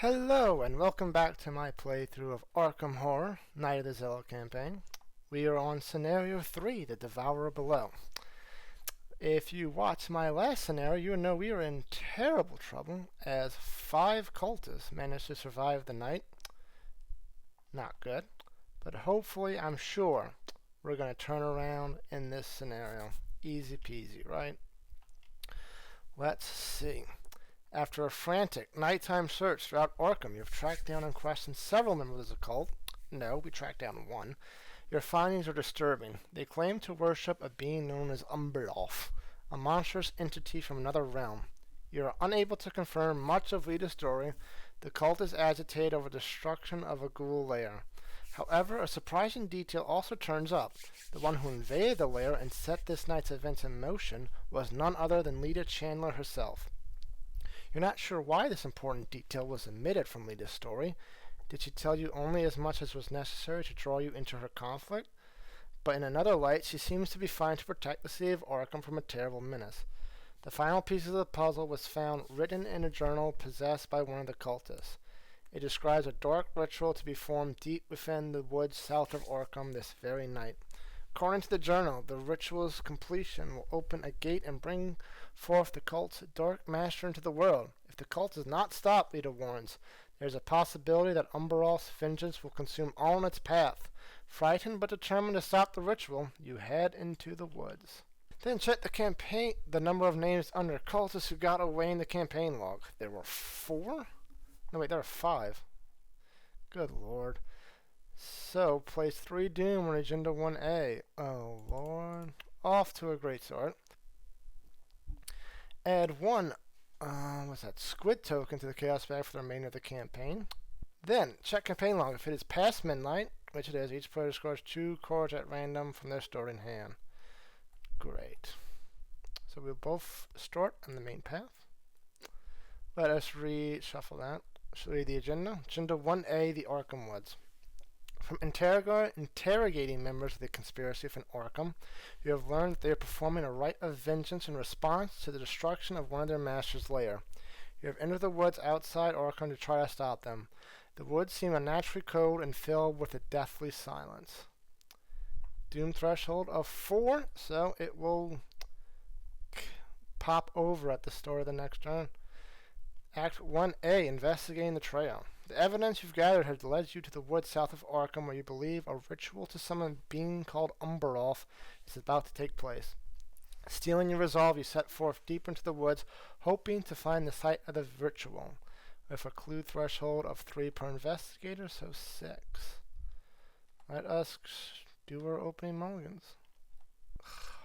Hello and welcome back to my playthrough of Arkham Horror, Night of the Zealot Campaign. We are on Scenario 3, the Devourer below. If you watched my last scenario, you know we are in terrible trouble as 5 cultists managed to survive the night. Not good, but hopefully, I'm sure, we're going to turn around in this scenario. Easy peasy, right? Let's see. After a frantic nighttime search throughout Arkham, you've tracked down and questioned several members of the cult. No, we tracked down one. Your findings are disturbing. They claim to worship a being known as Umberlof, a monstrous entity from another realm. You are unable to confirm much of Lita's story. The cult is agitated over the destruction of a ghoul lair. However, a surprising detail also turns up. The one who invaded the lair and set this night's events in motion was none other than Lita Chandler herself. You're not sure why this important detail was omitted from Lita's story. Did she tell you only as much as was necessary to draw you into her conflict? But in another light, she seems to be trying to protect the city of Arkham from a terrible menace. The final piece of the puzzle was found written in a journal possessed by one of the cultists. It describes a dark ritual to be formed deep within the woods south of Arkham this very night. According to the journal, the ritual's completion will open a gate and bring forth the cult's dark master into the world. If the cult does not stop, Lita warns, there is a possibility that Umberolf's vengeance will consume all in its path. Frightened but determined to stop the ritual, you head into the woods. Then check the number of names under cultists who got away in the campaign log. There were 4? No, wait, there were 5. Good lord. So, place 3 Doom on Agenda 1A. Oh, Lord. Off to a great start. Add 1, squid token to the Chaos bag for the remainder of the campaign. Then, check campaign log. If it is past midnight, which it is, each player scores 2 cards at random from their stored in hand. Great. So we'll both start on the main path. Let us reshuffle that. Show you the agenda. Agenda 1A, the Arkham Woods. From interrogating members of the conspiracy from Arkham, you have learned that they are performing a rite of vengeance in response to the destruction of one of their master's lair. You have entered the woods outside Arkham to try to stop them. The woods seem unnaturally cold and filled with a deathly silence. Doom threshold of 4, so it will pop over at the start of the next turn. Act 1A, investigating the trail. The evidence you've gathered has led you to the woods south of Arkham where you believe a ritual to summon a being called Umberlof is about to take place. Stealing your resolve, you set forth deep into the woods, hoping to find the site of the ritual, with a clue threshold of 3 per investigator, so 6. Let us do our opening mulligans.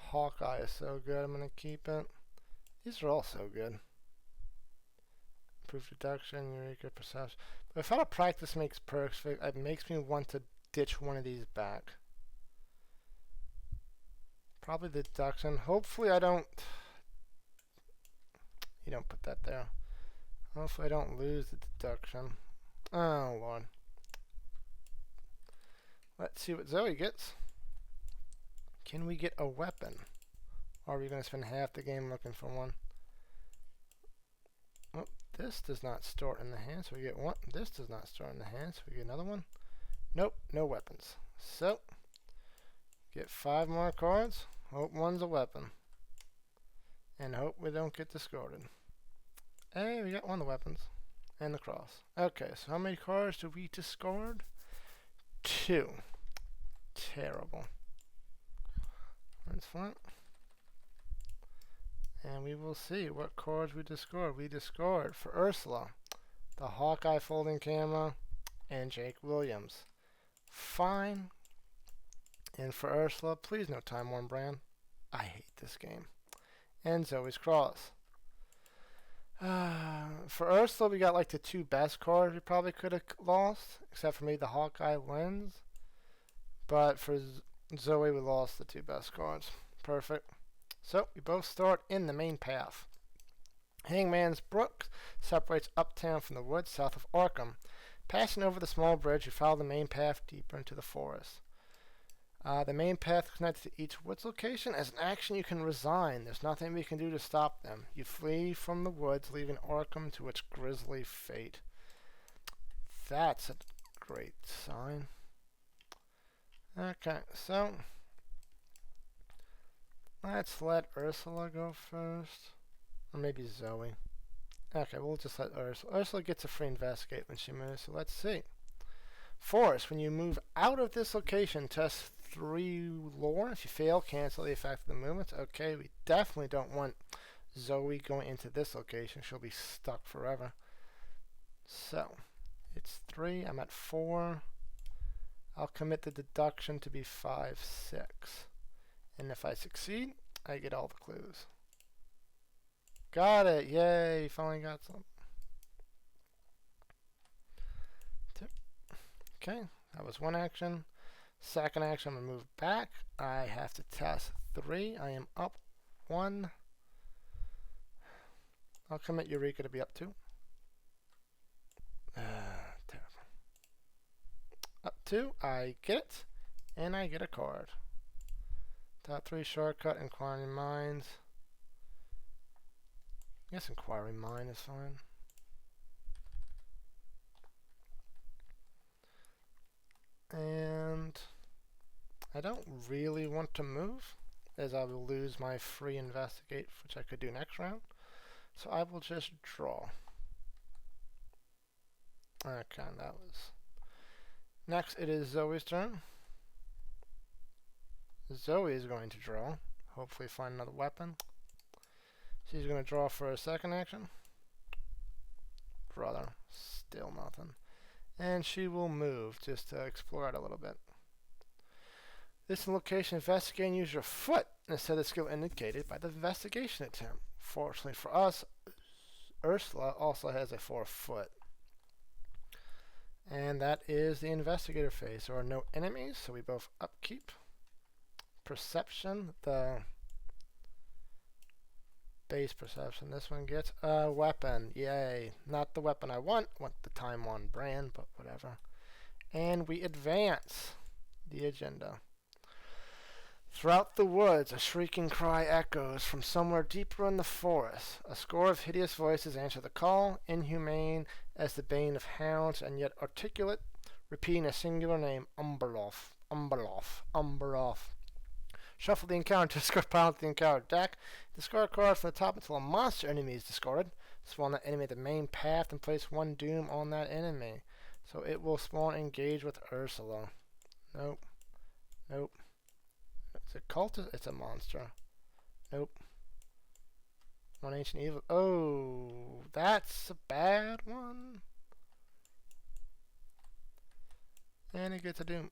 Hawkeye is so good, I'm going to keep it. These are all so good. Proof deduction, Eureka, perception. But if out of practice makes perks, it makes me want to ditch one of these back. Probably the deduction. Hopefully I don't... You don't put that there. Hopefully I don't lose the deduction. Oh, Lord. Let's see what Zoey gets. Can we get a weapon? Or are we going to spend half the game looking for one? Oh, this does not start in the hand, so we get one. This does not start in the hand, so we get another one. Nope, no weapons. So, get 5 more cards. Hope one's a weapon. And hope we don't get discarded. Hey, we got one of the weapons. And the cross. Okay, so how many cards do we discard? 2. Terrible. That's fine. And we will see what cards we discard. We discard for Ursula, the Hawkeye folding camera, and Jake Williams. Fine. And for Ursula, please no Time Worn Brand. I hate this game. And Zoe's Cross. For Ursula, we got like the 2 best cards we probably could have lost, except for maybe the Hawkeye lens. But for Zoe, we lost the 2 best cards. Perfect. So, we both start in the main path. Hangman's Brook separates uptown from the woods south of Arkham. Passing over the small bridge, you follow the main path deeper into the forest. The main path connects to each woods location. As an action, you can resign. There's nothing we can do to stop them. You flee from the woods, leaving Arkham to its grisly fate. That's a great sign. Okay, so let's let Ursula go first. Or maybe Zoey. Okay, we'll just let Ursula. Ursula gets a free investigate when she moves, so let's see. Force, when you move out of this location, test 3 lore. If you fail, cancel the effect of the movements. Okay, we definitely don't want Zoey going into this location. She'll be stuck forever. So, it's 3. I'm at 4. I'll commit the deduction to be 5, 6. And if I succeed, I get all the clues. Got it! Yay! Finally got some. Okay, that was one action. Second action, I'm going to move back. I have to test 3. I am up 1. I'll commit Eureka to be up 2. Terrible. Up 2, I get it, and I get a card. Top 3 shortcut, Inquiring Minds. I guess Inquiring Mind is fine. And I don't really want to move, as I will lose my free investigate, which I could do next round. So I will just draw. Okay, that was. Next, it is Zoey's turn. Zoey is going to draw. Hopefully find another weapon. She's going to draw for a second action. Brother, still nothing. And she will move just to explore it a little bit. This location, investigate and use your foot instead of the skill indicated by the investigation attempt. Fortunately for us, Ursula also has a 4 foot. And that is the investigator phase. There are no enemies, so we both upkeep. Perception, the base perception. This one gets a weapon. Yay. Not the weapon I want the Time 1 brand, but whatever. And we advance the agenda. Throughout the woods, a shrieking cry echoes from somewhere deeper in the forest. A score of hideous voices answer the call, inhumane as the bane of hounds, and yet articulate, repeating a singular name, Umberlof, Umberlof, Umberlof. Shuffle the encounter to discard pile to the encounter deck. Discard a card from the top until a monster enemy is discarded. Spawn that enemy at the main path and place 1 doom on that enemy. So it will spawn engage with Ursula. Nope. Nope. It's a cultist? It's a monster. Nope. 1 ancient evil. Oh, that's a bad one. And it gets a doom.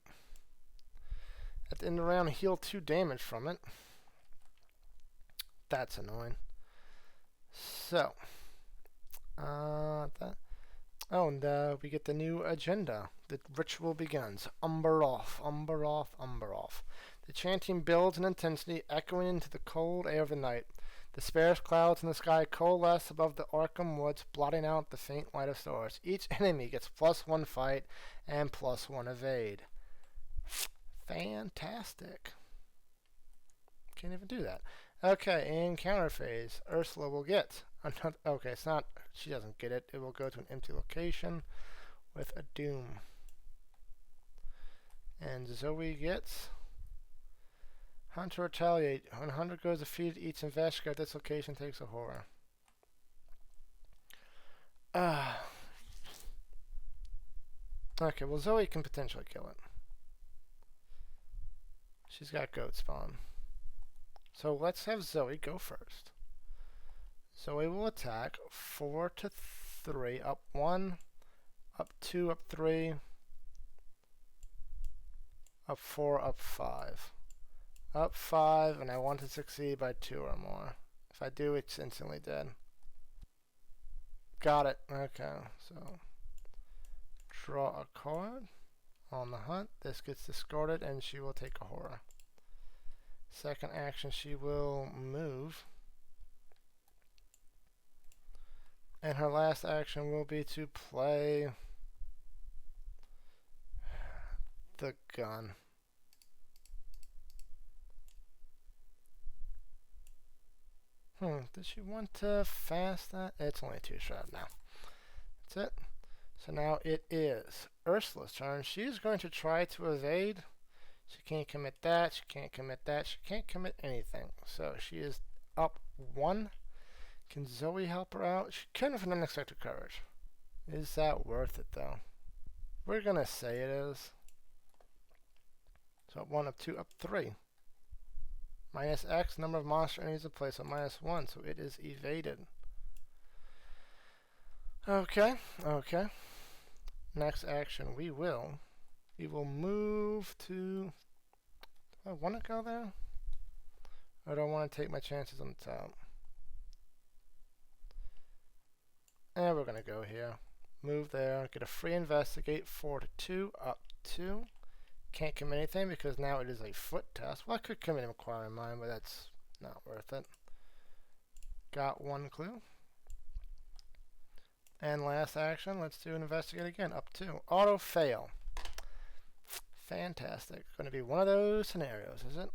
At the end of the round, heal 2 damage from it. That's annoying. So, we get the new agenda. The ritual begins. Umberlof, Umberlof, Umberlof. The chanting builds in intensity, echoing into the cold air of the night. The sparse clouds in the sky coalesce above the Arkham woods, blotting out the faint light of stars. Each enemy gets +1 fight and +1 evade. Fantastic. Can't even do that. Okay, encounter phase. Ursula will get another. Okay, it's not. She doesn't get it. It will go to an empty location with a doom. And Zoey gets Hunter retaliate. When Hunter goes defeated, each investigator at this location takes a horror. Okay, well Zoey can potentially kill it. She's got goat spawn. So let's have Zoey go first. Zoey will attack 4 to 3, up 1, up 2, up 3, up 4, up 5. Up 5, and I want to succeed by 2 or more. If I do, it's instantly dead. Got it. Okay, so draw a card on the hunt. This gets discarded, and she will take a horror. Second action, she will move. And her last action will be to play the gun. Does she want to fast that? It's only 2 shot now. That's it. So now it is Ursula's turn. She's going to try to evade. She can't commit that. She can't commit that. She can't commit anything. So she is up 1. Can Zoey help her out? She can with an unexpected courage. Is that worth it though? We're gonna say it is. So up 1, up 2, up 3. Minus X, number of monster enemies in play, so -1, so it is evaded. Okay, okay. Next action, we will move to... Do I want to go there? Or do I want to take my chances on the top? And we're going to go here. Move there, get a free investigate, 4 to 2, up 2. Can't commit anything because now it is a foot test. Well, I could commit inquiring mind, but that's not worth it. Got 1 clue. And last action, let's do an investigate again, up 2. Auto fail. Fantastic. Going to be one of those scenarios, is it?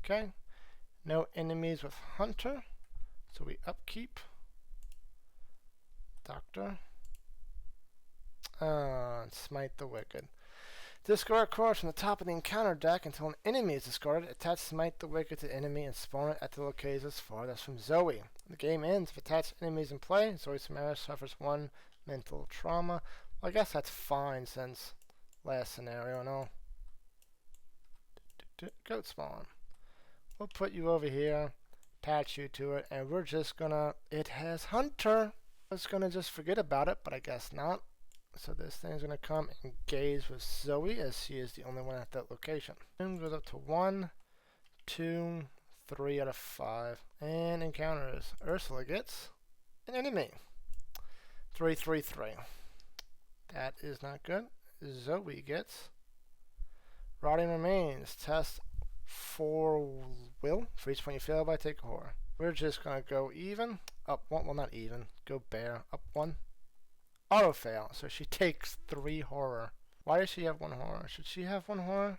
Okay. No enemies with Hunter, so we upkeep. Doctor. Smite the Wicked. Discard cards from the top of the encounter deck until an enemy is discarded. Attach Smite the Wicked to the enemy and spawn it at the location farthest from Zoey. The game ends if attached enemies in play. Zoey Samaras suffers 1 mental trauma. Well, I guess that's fine since last scenario and all. Goat spawn. We'll put you over here, attach you to it, and we're just gonna... It has Hunter! I was gonna just forget about it, but I guess not. So this thing's going to come and engage with Zoey as she is the only one at that location. And goes up to 1, 2, 3 out of 5. And encounters. Ursula gets an enemy. 3, 3, 3. That is not good. Zoey gets Rotting Remains. Test for will. For each point you fail by, take a horror. We're just going to go even. Up 1. Well, not even. Go bear. Up 1. Auto fail, so she takes 3 horror. Why does she have 1 horror? Should she have 1 horror?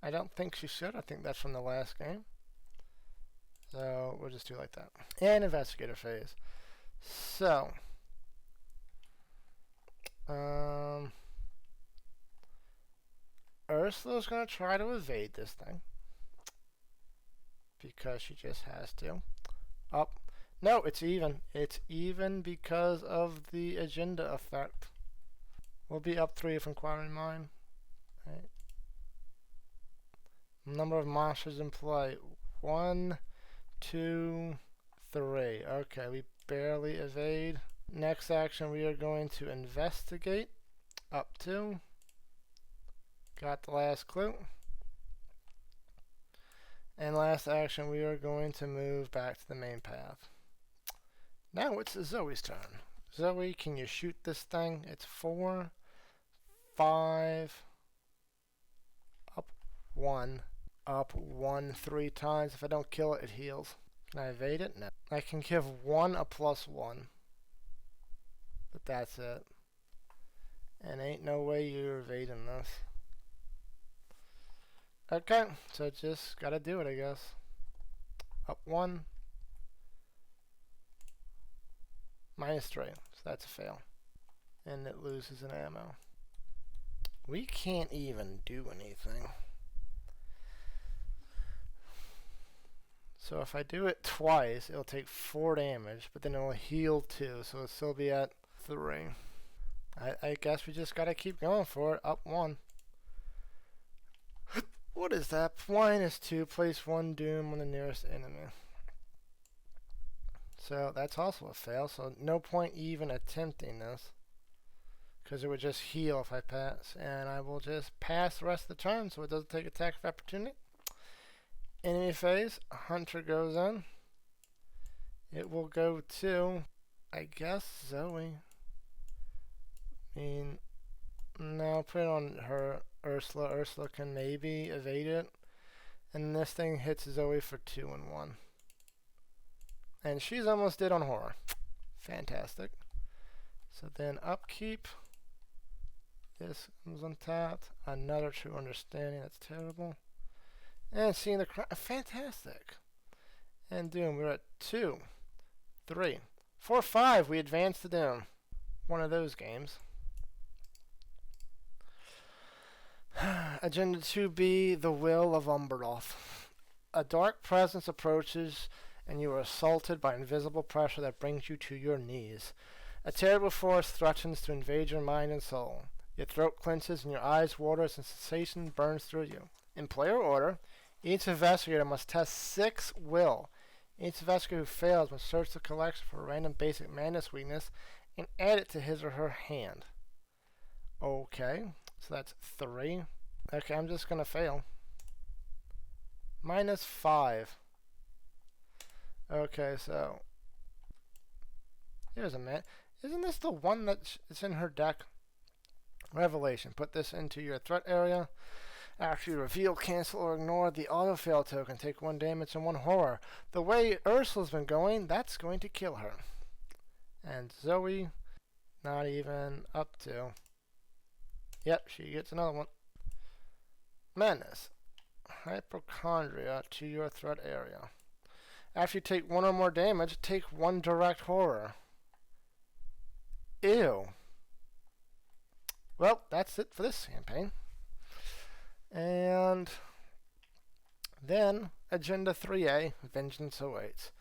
I don't think she should. I think that's from the last game. So we'll just do it like that. And investigator phase. So Ursula's gonna try to evade this thing because she just has to. Up. No, it's even. It's even because of the agenda effect. We'll be up 3 if inquiring mind. Right. Number of monsters in play. 1, 2, 3. Okay, we barely evade. Next action, we are going to investigate. Up 2. Got the last clue. And last action, we are going to move back to the main path. Now it's Zoey's turn. Zoey, can you shoot this thing? It's 4, 5, up 1, up 1 3 times. If I don't kill it, it heals. Can I evade it? No. I can give 1 a +1. But that's it. And ain't no way you're evading this. Okay, so just gotta do it, I guess. Up 1. -3, so that's a fail. And it loses an ammo. We can't even do anything. So if I do it twice, it'll take 4 damage, but then it'll heal 2, so it'll still be at 3. I guess we just gotta keep going for it. Up 1. What is that? -2, place 1 doom on the nearest enemy. So that's also a fail, so no point even attempting this. Because it would just heal if I pass. And I will just pass the rest of the turn so it doesn't take attack of opportunity. Enemy phase, Hunter goes in. It will go to, I guess, Zoey. I mean, no, put it on her, Ursula. Ursula can maybe evade it. And this thing hits Zoey for 2 and 1. And she's almost dead on horror. Fantastic. So then upkeep. This comes untapped. Another true understanding. That's terrible. And seeing the fantastic. And doom. We're at 2, 3, 4-5, we advance to Doom. One of those games. Agenda 2B, The Will of Umberoth. A dark presence approaches, and you are assaulted by invisible pressure that brings you to your knees. A terrible force threatens to invade your mind and soul. Your throat clenches and your eyes waters and sensation burns through you. In player order, each investigator must test 6 will. Each investigator who fails must search the collection for a random basic madness weakness and add it to his or her hand. Okay, so that's 3. Okay, I'm just gonna fail. -5. Okay, so here's a man. Isn't this the one that's in her deck? Revelation. Put this into your threat area. After you reveal, cancel, or ignore the auto-fail token, take 1 damage and 1 horror. The way Ursula's been going, that's going to kill her. And Zoey, not even up to. Yep, she gets another one. Madness. Hypochondria to your threat area. After you take 1 or more damage, take 1 direct horror. Ew. Well, that's it for this campaign. And then, Agenda 3A, Vengeance Awaits.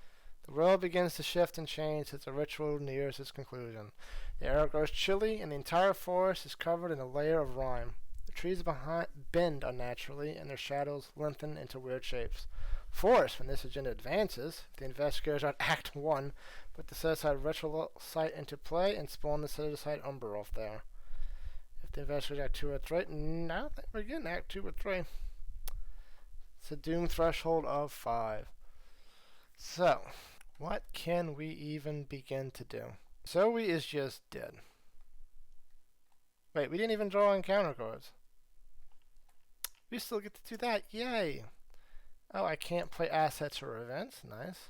The world begins to shift and change as the ritual nears its conclusion. The air grows chilly, and the entire forest is covered in a layer of rime. The trees behind bend unnaturally, and their shadows lengthen into weird shapes. Force, when this agenda advances, the investigators are at Act 1, put the set-aside ritual site into play and spawn the set-aside Umberoth there. If the investigators Act 2 or 3, now that we're getting Act 2 or 3. It's a doom threshold of 5. So, what can we even begin to do? Zoey is just dead. Wait, we didn't even draw encounter cards. We still get to do that. Yay! Oh, I can't play assets or events. Nice.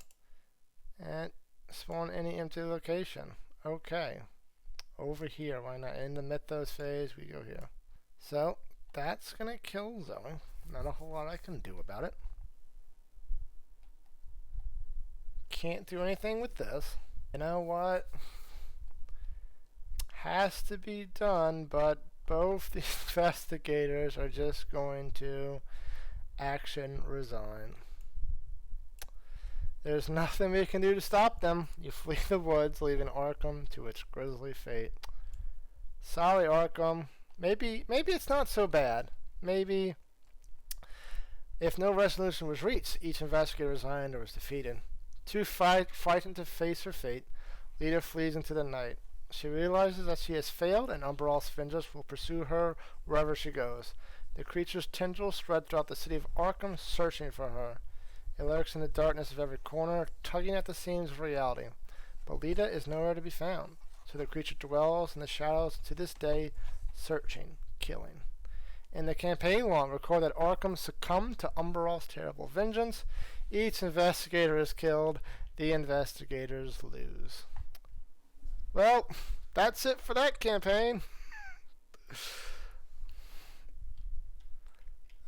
And spawn any empty location. Okay. Over here. Why not? In the Mythos phase, we go here. So, that's going to kill Zoey. Not a whole lot I can do about it. Can't do anything with this. You know what? Has to be done, but both the investigators are just going to action resign. There's nothing we can do to stop them. You flee the woods, leaving Arkham to its grisly fate. Sorry, Arkham. Maybe it's not so bad. Maybe if no resolution was reached, each investigator resigned or was defeated. Too frightened to face her fate, Leader flees into the night. She realizes that she has failed, and Umberoth's vengeance will pursue her wherever she goes. The creature's tendrils spread throughout the city of Arkham, searching for her. It lurks in the darkness of every corner, tugging at the seams of reality. But Lita is nowhere to be found, so the creature dwells in the shadows to this day, searching, killing. In the campaign one, record that Arkham succumbed to Umberoth's terrible vengeance. Each investigator is killed. The investigators lose. Well, that's it for that campaign.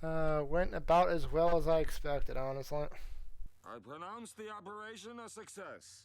Went about as well as I expected, honestly. I pronounce the operation a success.